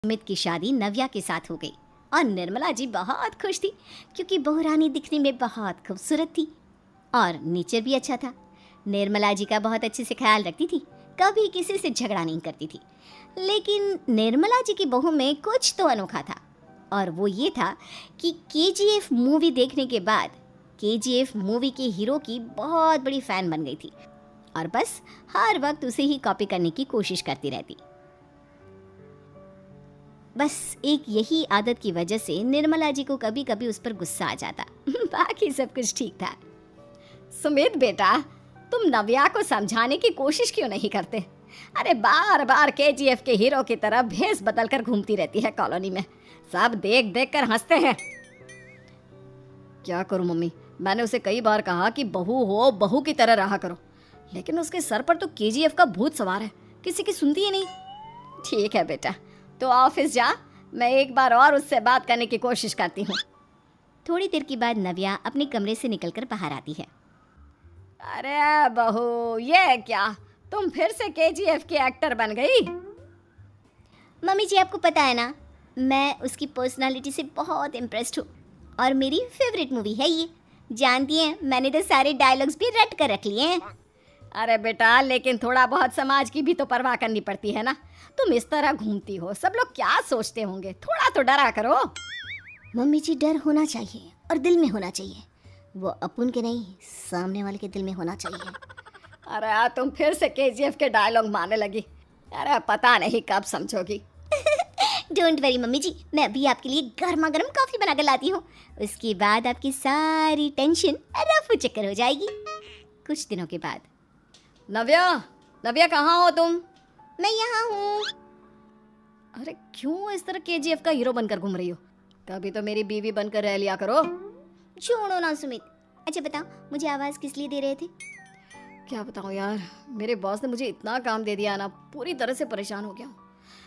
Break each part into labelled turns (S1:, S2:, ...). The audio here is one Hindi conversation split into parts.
S1: सुमित की शादी नव्या के साथ हो गई और निर्मला जी बहुत खुश थी क्योंकि बहू रानी दिखने में बहुत खूबसूरत थी और नेचर भी अच्छा था। निर्मला जी का बहुत अच्छे से ख्याल रखती थी, कभी किसी से झगड़ा नहीं करती थी। लेकिन निर्मला जी की बहू में कुछ तो अनोखा था और वो ये था कि केजीएफ मूवी देखने के बाद केजीएफ मूवी के हीरो की बहुत बड़ी फ़ैन बन गई थी और बस हर वक्त उसे ही कॉपी करने की कोशिश करती रहती। बस एक यही आदत की वजह से निर्मला जी को कभी कभी उस पर गुस्सा आ जाता। बाकी सब कुछ ठीक था। सुमित बेटा, तुम नव्या को समझाने की कोशिश क्यों नहीं करते? अरे बार बार केजीएफ के हीरो की तरह भेस बदल कर घूमती रहती है कॉलोनी में, सब देख देख कर हंसते हैं। क्या करूं मम्मी, मैंने उसे कई बार कहा कि बहू हो, बहू की तरह रहा करो, लेकिन उसके सर पर तो केजीएफ का भूत सवार है, किसी की सुनती ही नहीं। ठीक है बेटा, तो ऑफिस जा, मैं एक बार और उससे बात करने की कोशिश करती हूँ। थोड़ी देर के बाद नव्या अपने कमरे से निकलकर बाहर आती है। अरे बहू, ये क्या, तुम फिर से केजीएफ की एक्टर बन गई? मम्मी जी, आपको पता है ना, मैं उसकी पर्सनालिटी से बहुत इम्प्रेस्ड हूँ और मेरी फेवरेट मूवी है ये। जानती हैं, मैंने तो सारे डायलॉग्स भी रट कर रख लिए हैं। अरे बेटा, लेकिन थोड़ा बहुत समाज की भी तो परवाह करनी पड़ती है ना। तुम इस तरह घूमती हो, सब लोग क्या सोचते होंगे, थोड़ा तो डरा करो। मम्मी जी, डर होना चाहिए और दिल में होना चाहिए, वो अपन के नहीं, सामने वाले के दिल में होना चाहिए। अरे तुम फिर से केजीएफ के डायलॉग मारने लगी। अरे पता नहीं कब समझोगी। डोंट वरी मम्मी जी, मैं अभी आपके लिए गर्मा गर्म कॉफी बना कर लाती हूँ, उसके बाद आपकी सारी टेंशन रफू चक्कर हो जाएगी। कुछ दिनों के बाद। नव्या, नव्या कहाँ हो तुम? मैं यहाँ हूँ। अरे क्यों इस तरह केजीएफ का हीरो बनकर घूम रही हो? कभी तो मेरी बीवी बनकर रह लिया करो। छोड़ो ना सुमित। अच्छा बताओ, मुझे आवाज़ किस लिए दे रहे थे? क्या बताऊँ यार, मेरे बॉस ने मुझे इतना काम दे दिया ना, पूरी तरह से परेशान हो गया हूँ।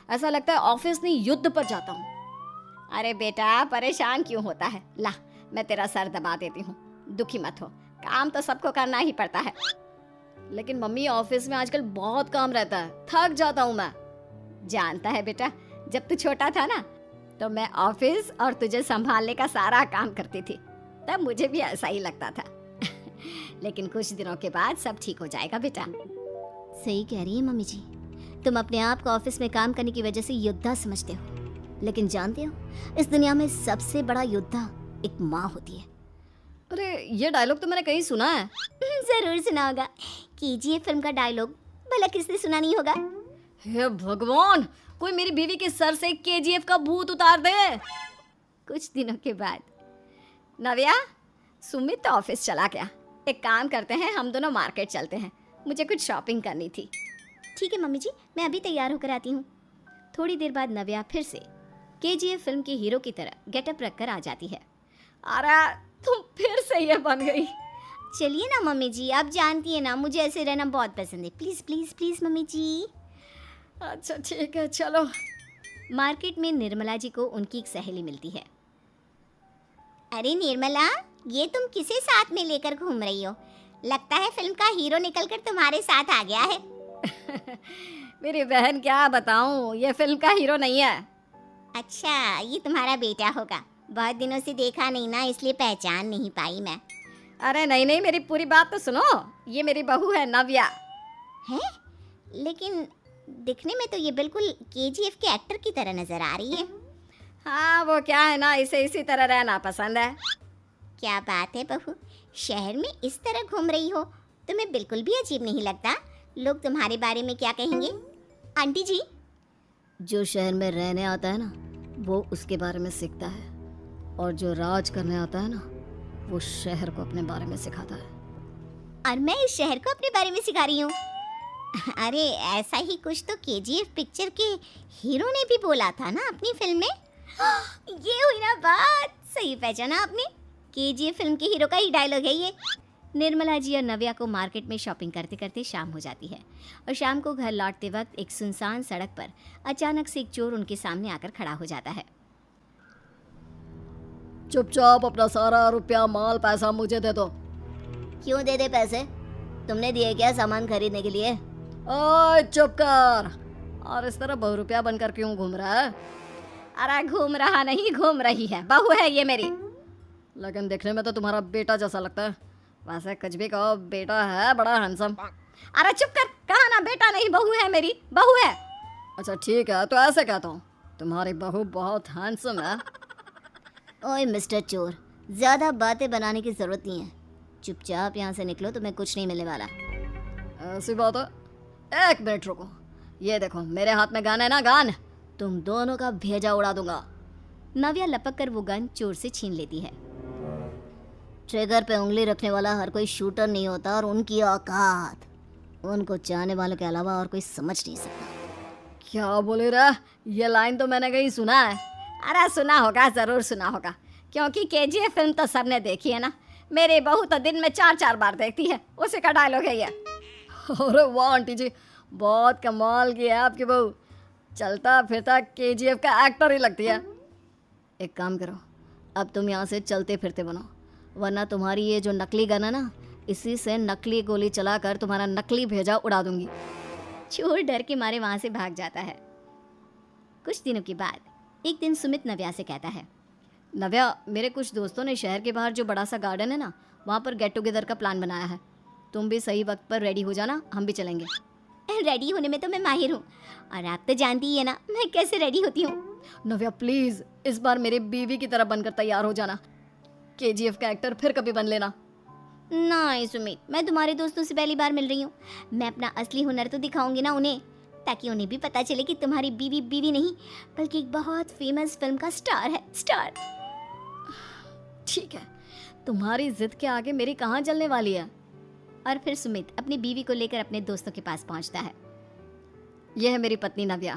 S1: ऐसा लगता है ऑफिस नहीं, युद्ध पर जाता हूँ। अरे बेटा, परेशान क्यों होता है? ला, मैं तेरा सर दबा देती हूँ, दुखी मत हो, काम तो सबको करना ही पड़ता है। लेकिन मम्मी, ऑफिस में आजकल बहुत काम रहता है, थक जाता हूँ मैं। जानता है बेटा, जब तू छोटा था ना, तो मैं ऑफिस और तुझे संभालने का सारा काम करती थी, तब मुझे भी ऐसा ही लगता था। लेकिन कुछ दिनों के बाद सब ठीक हो जाएगा बेटा। सही कह रही है मम्मी जी, तुम अपने आप को ऑफिस में काम करने की वजह से योद्धा समझते हो, लेकिन जानते हो, इस दुनिया में सबसे बड़ा योद्धा एक माँ होती है। अरे ये डायलॉग तो मैंने कहीं सुना है। जरूर सुना होगा, केजीएफ फिल्म का डायलॉग, भला किसने सुना नहीं होगा? हे भगवान, कोई मेरी बीवी के सर से केजीएफ का भूत उतार दे। कुछ दिनों के बाद। नव्या, सुमित तो ऑफिस चला गया, एक काम करते हैं, हम दोनों मार्केट चलते हैं, मुझे कुछ शॉपिंग करनी थी। ठीक है मम्मी जी, मैं अभी तैयार होकर आती हूँ। थोड़ी देर बाद नव्या फिर से केजीएफ फिल्म के हीरो की तरह गेटअप रखकर आ जाती है। अरे तुम फिर से ये बन गई। चलिए ना मम्मी जी, आप जानती है ना, मुझे ऐसे रहना बहुत पसंद है। प्लीज़ प्लीज़ प्लीज़ मम्मी जी। अच्छा ठीक है, चलो। मार्केट में निर्मला जी को उनकी एक सहेली मिलती है। अरे निर्मला, ये तुम किसे साथ में लेकर घूम रही हो? लगता है फिल्म का हीरो निकलकर तुम्हारे साथ आ गया है। मेरी बहन, क्या बताऊं, ये फिल्म का हीरो नहीं है। अच्छा, ये तुम्हारा बेटा होगा, बहुत दिनों से देखा नहीं ना, इसलिए पहचान नहीं पाई मैं। अरे नहीं नहीं, मेरी पूरी बात तो सुनो, ये मेरी बहू है नव्या। है? लेकिन दिखने में तो ये बिल्कुल केजीएफ के एक्टर की तरह नजर आ रही है। हाँ, वो क्या है ना, इसे इसी तरह रहना पसंद है। क्या बात है बहू, शहर में इस तरह घूम रही हो, तुम्हें बिल्कुल भी अजीब नहीं लगता? लोग तुम्हारे बारे में क्या कहेंगे? आंटी जी, जो शहर में रहने आता है ना, वो उसके बारे में सीखता है, और जो राज करने आता है ना, वो शहर को अपने बारे में सिखाता है। और मैं इस शहर को अपने बारे में सिखा रही हूँ? अरे ऐसा ही कुछ तो केजीएफ पिक्चर के हीरो ने भी बोला था ना अपनी फिल्म में। ये हुई ना बात, सही पहचाना आपने, केजीएफ फिल्म के हीरो का ही डायलॉग है ये। निर्मला जी और नव्या को मार्केट में शॉपिंग करते करते शाम हो जाती है और शाम को घर लौटते वक्त एक सुनसान सड़क पर अचानक से एक चोर उनके सामने आकर खड़ा हो जाता है। चुपचाप अपना सारा रुपया, माल, पैसा मुझे दे दो। क्यों दे दे पैसे? तुमने दिए क्या सामान खरीदने के लिए? ओए चुप कर, और इस तरह बहुरुपया बनकर क्यों घूम रहा है? अरे घूम रहा नहीं, घूम रही है, बहू है ये मेरी। लेकिन देखने में तो तुम्हारा बेटा जैसा लगता है। वैसे कुछ भी कहो, बेटा है बड़ा हैंडसम। अरे चुप कर, कहा ना बेटा नहीं, बहू है मेरी, बहू है। अच्छा ठीक है, तो ऐसे कहता हूँ, तुम्हारी बहू बहुत हैंडसम है।
S2: ओए मिस्टर चोर, ज़्यादा बातें बनाने की ज़रूरत नहीं है। चुपचाप यहाँ से निकलो, तुम्हें कुछ नहीं मिलने वाला।
S1: ऐसी बात है। एक मिनट रुको, ये देखो मेरे हाथ में गन है ना, गन।
S2: तुम दोनों का भेजा उड़ा दूंगा।
S1: नव्या लपक कर वो गन चोर से छीन लेती है।
S2: ट्रिगर पे उंगली रखने वाला हर कोई शूटर नहीं होता, और उनकी औकात उनको चाहने वालों के अलावा और कोई समझ नहीं सकता।
S1: क्या बोले रे? ये लाइन तो मैंने कहीं सुना है। अरे सुना होगा, जरूर सुना होगा, क्योंकि केजीएफ फिल्म तो सबने देखी है ना। मेरी बहू तो दिन में 4-4 बार देखती है, उसी का डायलॉग है ये। अरे वाह आंटी जी, बहुत कमाल की है आपकी बहू। चलता फिरता केजीएफ का एक्टर ही लगती है।
S2: एक काम करो, अब तुम यहाँ से चलते फिरते बनो, वरना तुम्हारी ये जो नकली गन है ना, इसी से नकली गोली चलाकर तुम्हारा नकली भेजा उड़ा दूंगी।
S1: चोर डर के मारे वहां से भाग जाता है। कुछ दिनों के बाद एक दिन सुमित नव्या से कहता है, नव्या, मेरे कुछ दोस्तों ने शहर के बाहर जो बड़ा सा गार्डन है ना, वहाँ पर गेट टुगेदर का प्लान बनाया है। तुम भी सही वक्त पर रेडी हो जाना, हम भी चलेंगे।
S2: रेडी होने में तो मैं माहिर हूँ, और आप तो जानती ही है ना मैं कैसे रेडी होती हूँ।
S1: नव्या प्लीज, इस बार मेरी बीवी की तरह बनकर तैयार हो जाना। केजीएफ का एक्टर फिर कभी बन लेना।
S2: नहीं सुमित, मैं तुम्हारे दोस्तों से पहली बार मिल रही हूँ। मैं अपना असली हुनर तो दिखाऊंगी ना उन्हें, ताकि उन्हें भी पता चले कि तुम्हारी बीवी बीवी नहीं, बल्कि एक बहुत फेमस फिल्म का स्टार है, स्टार।
S1: ठीक है, तुम्हारी जिद के आगे मेरी कहाँ जलने वाली है।
S2: और फिर सुमित अपनी बीवी को लेकर अपने दोस्तों के पास पहुंचता है।
S1: यह है मेरी पत्नी नव्या।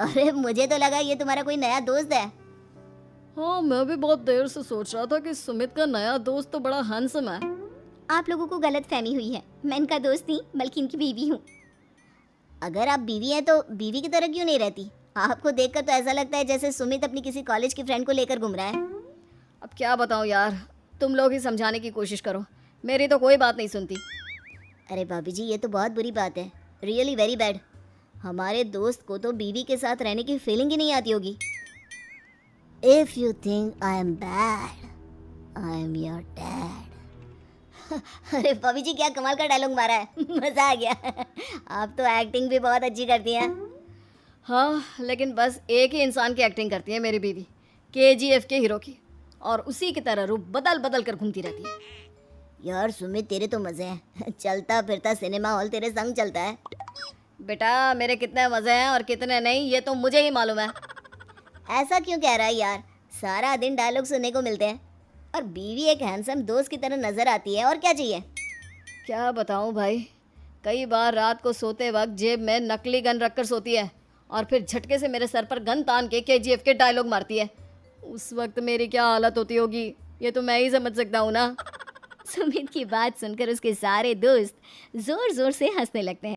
S2: अरे मुझे तो लगा ये तुम्हारा कोई नया दोस्त है।
S1: हाँ, मैं भी बहुत देर से सोच रहा था कि सुमित का नया दोस्त तो बड़ा हैंडसम है।
S2: आप लोगों को गलत फहमी हुई है, मैं इनका दोस्त नहीं बल्कि इनकी बीवी हूँ। अगर आप बीवी हैं तो बीवी की तरह क्यों नहीं रहती? आपको देखकर तो ऐसा लगता है जैसे सुमित अपनी किसी कॉलेज की फ्रेंड को लेकर घूम रहा है।
S1: अब क्या बताऊँ यार, तुम लोग ही समझाने की कोशिश करो, मेरी तो कोई बात नहीं सुनती।
S2: अरे भाभी जी, ये तो बहुत बुरी बात है, रियली वेरी बैड। हमारे दोस्त को तो बीवी के साथ रहने की फीलिंग ही नहीं आती होगी। If you think I am bad, I am your dad. अरे भाभी जी, क्या कमाल का डायलॉग मारा है, मजा आ गया। आप तो एक्टिंग भी बहुत अच्छी करती हैं।
S1: हाँ, लेकिन बस एक ही इंसान की एक्टिंग करती है मेरी बीवी, केजीएफ के हीरो की, और उसी की तरह रूप बदल बदल कर घूमती रहती है।
S2: यार सुमित, तेरे तो मजे हैं, चलता फिरता सिनेमा हॉल तेरे संग चलता है।
S1: बेटा, मेरे कितने मजे हैं और कितने नहीं ये तो मुझे ही मालूम है।
S2: ऐसा क्यों कह रहा है यार, सारा दिन डायलॉग सुनने को मिलते हैं, और बीवी एक हैंडसम दोस्त की तरह नजर आती है, और क्या चाहिए।
S1: क्या बताऊं भाई, कई बार रात को सोते वक्त जेब में नकली गन रखकर सोती है, और फिर झटके से मेरे सर पर गन तान के केजीएफ के डायलॉग मारती है। उस वक्त मेरी क्या हालत होती होगी ये तो मैं ही समझ सकता हूँ ना।
S2: सुमित की बात सुनकर उसके सारे दोस्त जोर जोर से हंसने लगते हैं।